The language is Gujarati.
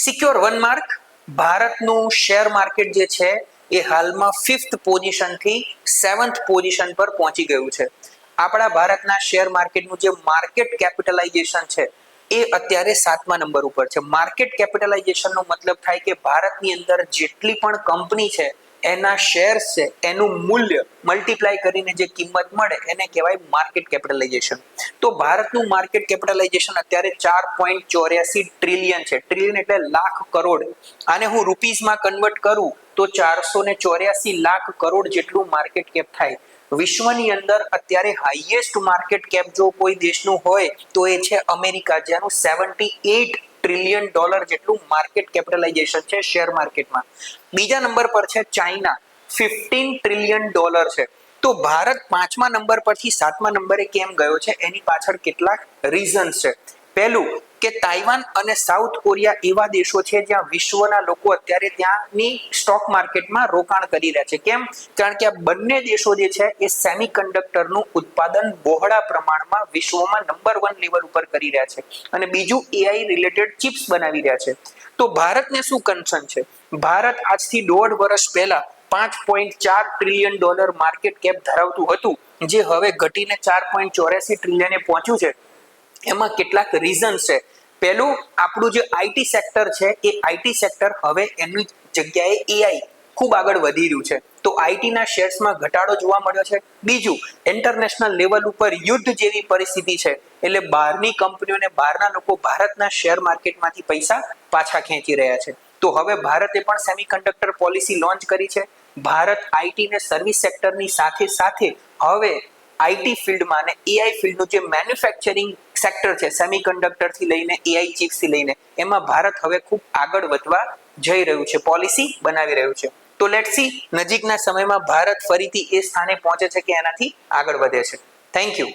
Secure 1 mark. ભારતનું શેર માર્કેટ જે છે એ હાલમાં 5th પોઝિશનથી 7th પોઝિશન પર પહોંચી ગયું છે. આપણા ભારતના શેર માર્કેટનું જે માર્કેટ કેપિટલાઇઝેશન છે એ અત્યારે 7મા નંબર ઉપર છે. માર્કેટ કેપિટલાઇઝેશનનો મતલબ થાય કે ભારતની અંદર જેટલી પણ કંપની છે એના શેર્સ છે એનું મૂલ્ય મલ્ટીપ્લાય કરીને જે કિંમત મળે એને કહેવાય માર્કેટ કેપિટલાઇઝેશન. તો ભારતનું માર્કેટ કેપિટલાઇઝેશન અત્યારે 4.84 ટ્રિલિયન છે. ટ્રિલિયન એટલે લાખ કરોડ. આને હું રૂપીઝમાં કન્વર્ટ કરું તો 484 લાખ કરોડ જેટલું માર્કેટ કેપ થાય. વિશ્વની અંદર અત્યારે હાઈએસ્ટ માર્કેટ કેપ જો કોઈ દેશનું હોય તો એ છે અમેરિકા, જેનું 78 ટ્રિલિયન ડોલર જેટલું માર્કેટ કેપિટલાઇઝેશન છે શેર માર્કેટમાં. બીજા નંબર પર છે ચાઇના, 15 ટ્રિલિયન ડોલર છે. તો ભારત 5મા નંબર પરથી 7મા નંબરે કેમ ગયો છે એની પાછળ કેટલાક રીઝન્સ છે. પહેલું કે તાઇવાન અને સાઉથ કોરિયા એવા દેશો છે જ્યાં વિશ્વના લોકો અત્યારે ત્યાંની સ્ટોક માર્કેટમાં રોકાણ કરી રહ્યા છે. કેમ? કારણ કે આ બંને દેશો જે છે એ સેમિકન્ડક્ટરનું ઉત્પાદન બહોળા પ્રમાણમાં વિશ્વમાં નંબર 1 લેવલ ઉપર કરી રહ્યા છે અને બીજું એઆઈ રિલેટેડ ચિપ્સ બનાવી રહ્યા છે. તો ભારતને શું કન્સર્ન છે? ભારત આજથી 1.5 વર્ષ પહેલા 5.4 ટ્રિલિયન ડોલર માર્કેટ કેપ ધરાવતું હતું, જે હવે ઘટીને 4.84 ટ્રિલિયને પહોંચ્યું છે. એમાં કેટલાક રીઝન્સ છે. પહેલું, આપણું જે આઈટી સેક્ટર છે એ આઈટી સેક્ટર હવે એની જગ્યાએ એઆઈ ખૂબ આગળ વધી રહ્યું છે. તો આઈટીના શેર્સમાં ઘટાડો જોવા મળ્યો છે. બીજું, ઇન્ટરનેશનલ લેવલ ઉપર યુદ્ધ જેવી પરિસ્થિતિ છે એટલે બહારની કંપનીઓને બહારના લોકો ભારતના શેર માર્કેટમાંથી પૈસા પાછા ખેંચી રહ્યા છે. તો હવે ભારતે પણ સેમિકન્ડક્ટર પોલિસી લોન્ચ કરી છે. ભારત આઈટી ને સર્વિસ સેક્ટરની સાથે સાથે હવે આઈટી ફિલ્ડમાં અને એઆઈ ફિલ્ડનું જે મેન્યુફેક્ચરિંગ સેક્ટર છે સેમિકન્ડક્ટર થી લઈને એઆઈ ચિપ્સ થી લઈને એમાં ભારત હવે ખૂબ આગળ વધવા જઈ રહ્યું છે, પોલિસી બનાવી રહ્યું છે. તો લેટ્સ સી નજીકના સમયમાં ભારત ફરીથી એ સ્થાને પહોંચે છે કે એનાથી આગળ વધે છે. Thank you.